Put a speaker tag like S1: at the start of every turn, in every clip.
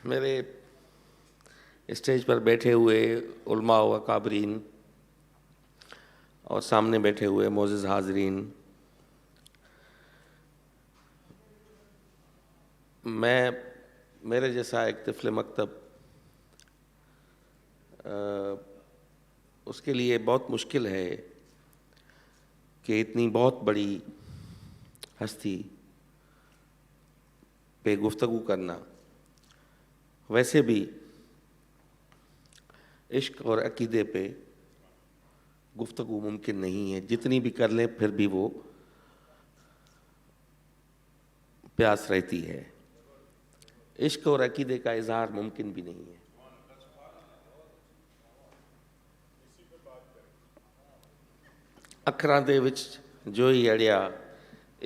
S1: میرے اسٹیج پر بیٹھے ہوئے علماء و اکابرین اور سامنے بیٹھے ہوئے معزز حاضرین، میرے جیسا ایک طفل مکتب اس کے لیے بہت مشکل ہے کہ اتنی بہت بڑی ہستی پہ گفتگو کرنا۔ ویسے بھی عشق اور عقیدے پہ گفتگو ممکن نہیں ہے، جتنی بھی کر لیں پھر بھی وہ پیاس رہتی ہے۔ عشق اور عقیدے کا اظہار ممکن بھی نہیں ہے۔ ਅੱਖਰਾਂ ਦੇ ਵਿੱਚ ਜੋ ਹੀ ਅੜਿਆ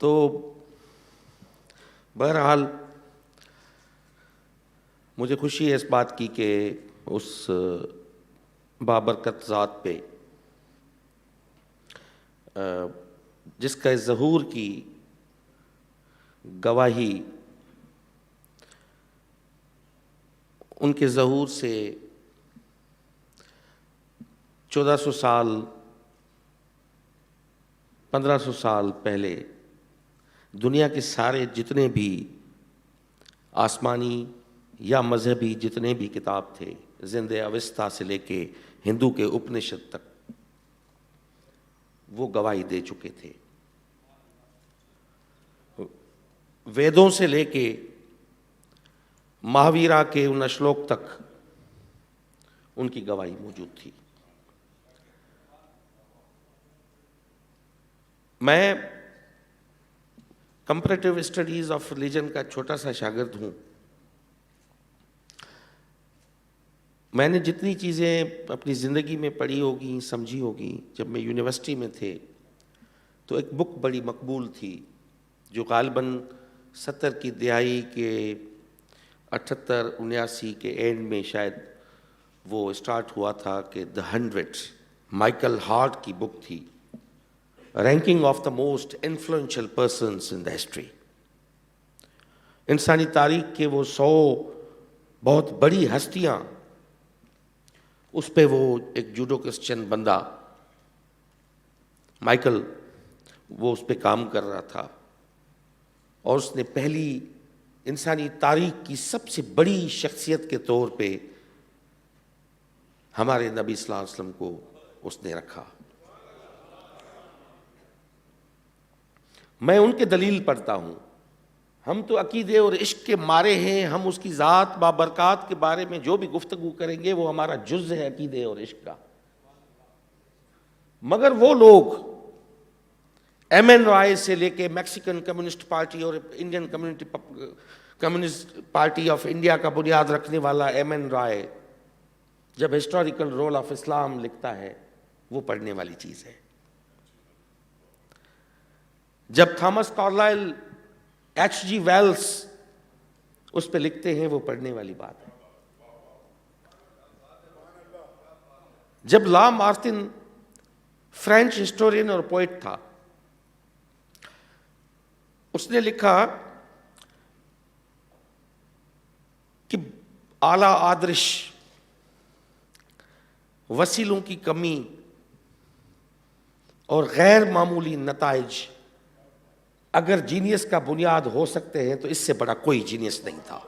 S1: تو بہرحال مجھے خوشی ہے اس بات کی کہ اس بابرکت ذات پہ جس کا ظہور کی گواہی ان کے ظہور سے 1400 سال 1500 سال پہلے دنیا کے سارے جتنے بھی آسمانی یا مذہبی جتنے بھی کتاب تھے، زند اوستا سے لے کے ہندو کے اپنشد تک، وہ گواہی دے چکے تھے۔ ویدوں سے لے کے مہاویرا کے ان اشلوک تک ان کی گواہی موجود تھی۔ میں کمپریٹیو اسٹڈیز آف ریلیجن کا چھوٹا سا شاگرد ہوں۔ میں نے جتنی چیزیں اپنی زندگی میں پڑھی ہوگی، سمجھی ہوگی، جب میں یونیورسٹی میں تھے تو ایک بک بڑی مقبول تھی جو غالباً 70 کی دہائی کے 78 79 کے اینڈ میں شاید وہ اسٹارٹ ہوا تھا، کہ دا 100 مائیکل ہارٹ کی بک تھی، ranking of the most influential persons in the history. انسانی تاریخ کے وہ 100 بہت بڑی ہستیاں، اس پہ وہ ایک جوڈو کرسچن بندہ مائیکل وہ اس پہ کام کر رہا تھا، اور اس نے پہلی انسانی تاریخ کی سب سے بڑی شخصیت کے طور پہ ہمارے نبی صلی اللہ علیہ وسلم کو اس نے رکھا۔ میں ان کے دلیل پڑھتا ہوں۔ ہم تو عقیدے اور عشق کے مارے ہیں، ہم اس کی ذات بابرکات کے بارے میں جو بھی گفتگو کریں گے وہ ہمارا جز ہے عقیدے اور عشق کا۔ مگر وہ لوگ ایم این رائے سے لے کے میکسیکن کمیونسٹ پارٹی اور Indian communist party of India کا بنیاد رکھنے والا ایم این رائے جب ہسٹوریکل رول آف اسلام لکھتا ہے وہ پڑھنے والی چیز ہے۔ جب Thomas Carlyle H G Wells اس پہ لکھتے ہیں وہ پڑھنے والی بات ہے۔ جب لا مارتن فرینچ ہسٹورین اور پوئٹ تھا، اس نے لکھا کہ اعلیٰ آدرش وسیلوں کی کمی اور غیر معمولی نتائج اگر جینیس کا بنیاد ہو سکتے ہیں تو اس سے بڑا کوئی جینیس نہیں تھا۔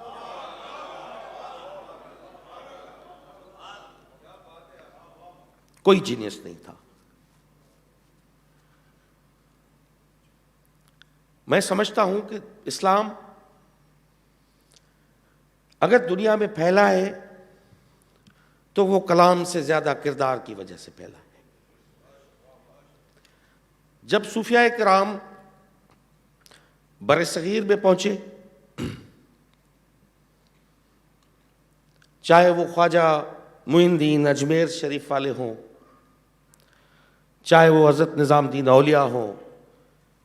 S1: کوئی جینیس نہیں تھا۔ میں سمجھتا ہوں کہ اسلام اگر دنیا میں پھیلا ہے تو وہ کلام سے زیادہ کردار کی وجہ سے پھیلا ہے۔ جب صوفیاء کرام بر صغیر میں پہنچے، چاہے وہ خواجہ معین الدین اجمیر شریف والے ہوں، چاہے وہ حضرت نظام الدین اولیاء ہوں،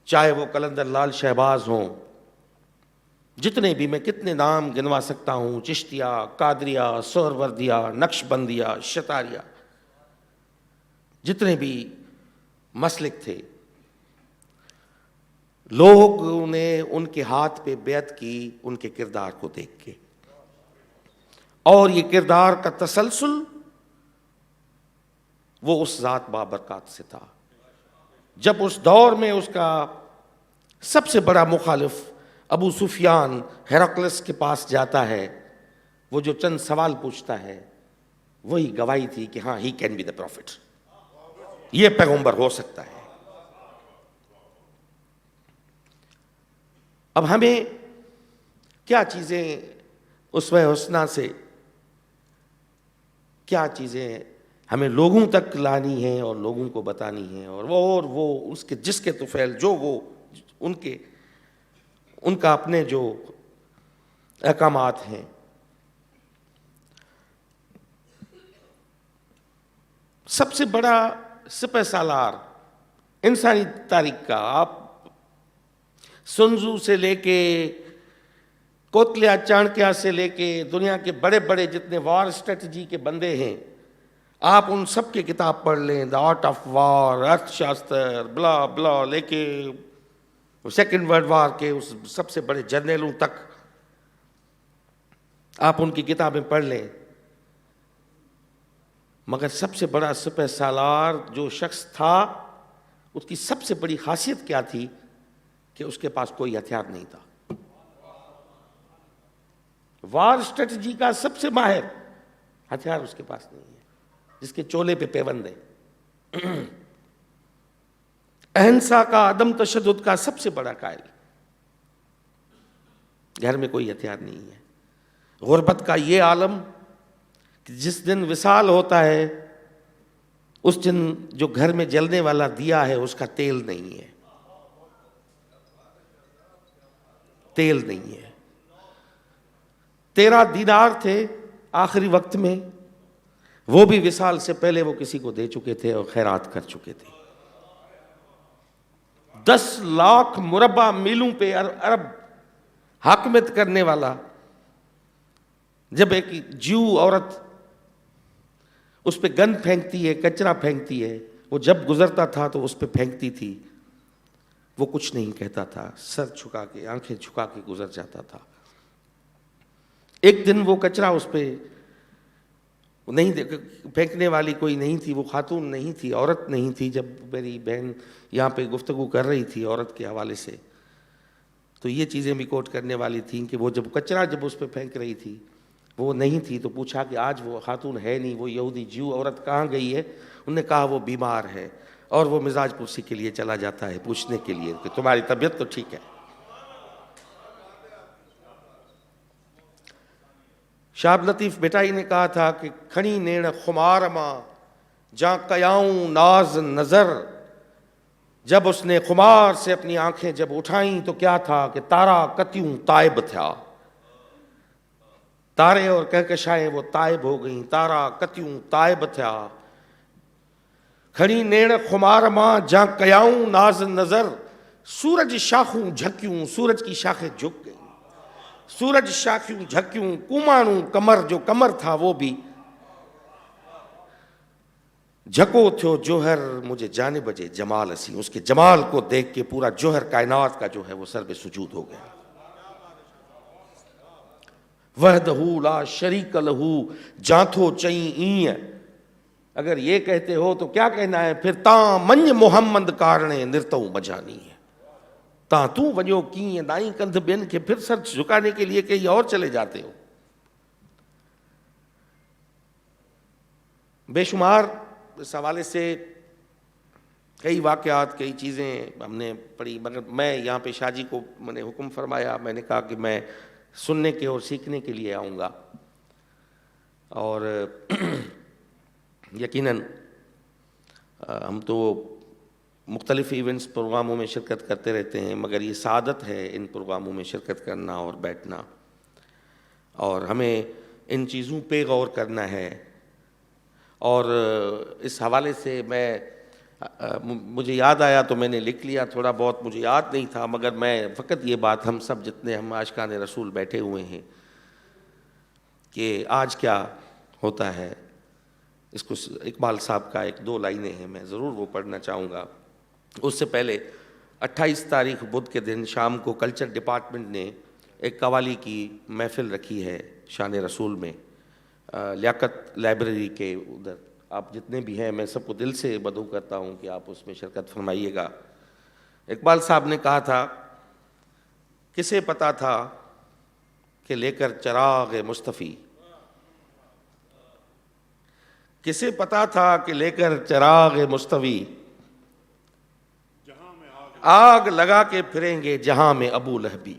S1: چاہے وہ قلندر لال شہباز ہوں، جتنے بھی، میں کتنے نام گنوا سکتا ہوں، چشتیہ، قادریہ، سہروردیہ، نقشبندیہ، شتاریہ، جتنے بھی مسلک تھے، لوگوں نے ان کے ہاتھ پہ بیعت کی ان کے کردار کو دیکھ کے، اور یہ کردار کا تسلسل وہ اس ذات بابرکات سے تھا۔ جب اس دور میں اس کا سب سے بڑا مخالف ابو سفیان ہیراکلس کے پاس جاتا ہے، وہ جو چند سوال پوچھتا ہے وہی گواہی تھی کہ ہاں he can be the prophet, یہ پیغمبر ہو سکتا ہے۔ اب ہمیں کیا چیزیں اسوہ حسنہ سے، کیا چیزیں ہمیں لوگوں تک لانی ہیں اور لوگوں کو بتانی ہیں، اور وہ اس کے جس کے طفیل جو وہ ان کا اپنے جو احکامات ہیں۔ سب سے بڑا سپہ سالار انسانی تاریخ کا، آپ سنزو سے لے کے کوتلیا چانکیہ سے لے کے دنیا کے بڑے بڑے جتنے وار اسٹریٹجی کے بندے ہیں، آپ ان سب کی کتاب پڑھ لیں، دا آرٹ آف وار، ارتھ شاستر، بلا بلا، لے کے سیکنڈ ورلڈ وار کے اس سب سے بڑے جرنیلوں تک آپ ان کی کتابیں پڑھ لیں، مگر سب سے بڑا سپہ سالار جو شخص تھا، اس کی سب سے بڑی خاصیت کیا تھی کہ اس کے پاس کوئی ہتھیار نہیں تھا۔ وار اسٹریٹجی کا سب سے ماہر، ہتھیار اس کے پاس نہیں ہے، جس کے چولے پہ پیوند ہے۔ اہنسا کا، عدم تشدد کا سب سے بڑا قائل، گھر میں کوئی ہتھیار نہیں ہے۔ غربت کا یہ عالم کہ جس دن وصال ہوتا ہے اس دن جو گھر میں جلنے والا دیا ہے اس کا تیل نہیں ہے، تیل نہیں ہے۔ 13 دینار تھے آخری وقت میں، وہ بھی وصال سے پہلے وہ کسی کو دے چکے تھے اور خیرات کر چکے تھے۔ 10 لاکھ مربع میلوں پہ عرب حاکمیت کرنے والا، جب ایک جیو عورت اس پہ گند پھینکتی ہے، کچرا پھینکتی ہے، وہ جب گزرتا تھا تو اس پہ پھینکتی تھی، وہ کچھ نہیں کہتا تھا، سر جھکا کے، آنکھیں جھکا کے گزر جاتا تھا۔ ایک دن وہ کچرا اس پہ نہیں پھینکنے والی کوئی نہیں تھی، وہ خاتون نہیں تھی، عورت نہیں تھی۔ جب میری بہن یہاں پہ گفتگو کر رہی تھی عورت کے حوالے سے، تو یہ چیزیں بھی کوٹ کرنے والی تھیں کہ وہ جب کچرا جب اس پہ پھینک رہی تھی وہ نہیں تھی، تو پوچھا کہ آج وہ خاتون ہے نہیں، وہ یہودی جیو عورت کہاں گئی ہے؟ انہوں نے کہا وہ بیمار ہے، اور وہ مزاج پرسی کے لیے چلا جاتا ہے پوچھنے کے لیے کہ تمہاری طبیعت تو ٹھیک ہے۔ شاہ عبد لطیف بھٹائی نے کہا تھا کہ کھڑی نیڑ خمار ماں جاں قیاؤں ناز نظر، جب اس نے خمار سے اپنی آنکھیں جب اٹھائیں تو کیا تھا کہ تارا کتیوں تائب تھا، تارے اور کہکشائیں وہ تائب ہو گئیں، تارا کتیوں تائب تھا۔ کھڑی نیڑ خمار ماں جاں قیاؤں ناز نظر، سورج شاخوں جھکیوں، سورج کی شاخیں جھک گئیں، سورج شاخوں جھکیوں، کمانوں کمر، جو کمر تھا وہ بھی جھکو تھو جوہر مجھے جانے بجے جمال اسی، اس کے جمال کو دیکھ کے پورا جوہر کائنات کا جو ہے وہ سر بے سجود ہو گیا۔ وحدہ لا شریک لہ جانتھو چئیں این، اگر یہ کہتے ہو تو کیا کہنا ہے پھر؟ تاں منج محمد کارنے نرتو مجانی ہے، تاں تو ونجو کی دائیں کندھ بین کے، پھر سر جھکانے کے لیے کہیں اور چلے جاتے ہو۔ بے شمار اس حوالے سے کئی واقعات، کئی چیزیں ہم نے پڑھی، مگر میں یہاں پہ شاہ جی کو میں نے حکم فرمایا، میں نے کہا کہ میں سننے کے اور سیکھنے کے لیے آؤں گا، اور یقیناً ہم تو مختلف ایونٹس پروگراموں میں شرکت کرتے رہتے ہیں، مگر یہ سعادت ہے ان پروگراموں میں شرکت کرنا اور بیٹھنا، اور ہمیں ان چیزوں پہ غور کرنا ہے۔ اور اس حوالے سے مجھے یاد آیا تو میں نے لکھ لیا، تھوڑا بہت مجھے یاد نہیں تھا، مگر میں فقط یہ بات ہم سب جتنے ہم عاشقان رسول بیٹھے ہوئے ہیں کہ آج کیا ہوتا ہے، اس کو اقبال صاحب کا 1-2 لائنیں ہیں، میں ضرور وہ پڑھنا چاہوں گا۔ اس سے پہلے 28 بدھ کے دن شام کو کلچر ڈپارٹمنٹ نے ایک قوالی کی محفل رکھی ہے شان رسول میں لیاقت لائبریری کے ادھر. آپ جتنے بھی ہیں میں سب کو دل سے مدعو کرتا ہوں کہ آپ اس میں شرکت فرمائیے گا. اقبال صاحب نے کہا تھا کسے پتا تھا کہ لے کر چراغ مصطفی، کسے پتا تھا کہ لے کر چراغ مصطفی آگ لگا کے پھریں گے جہاں میں ابو لہبی.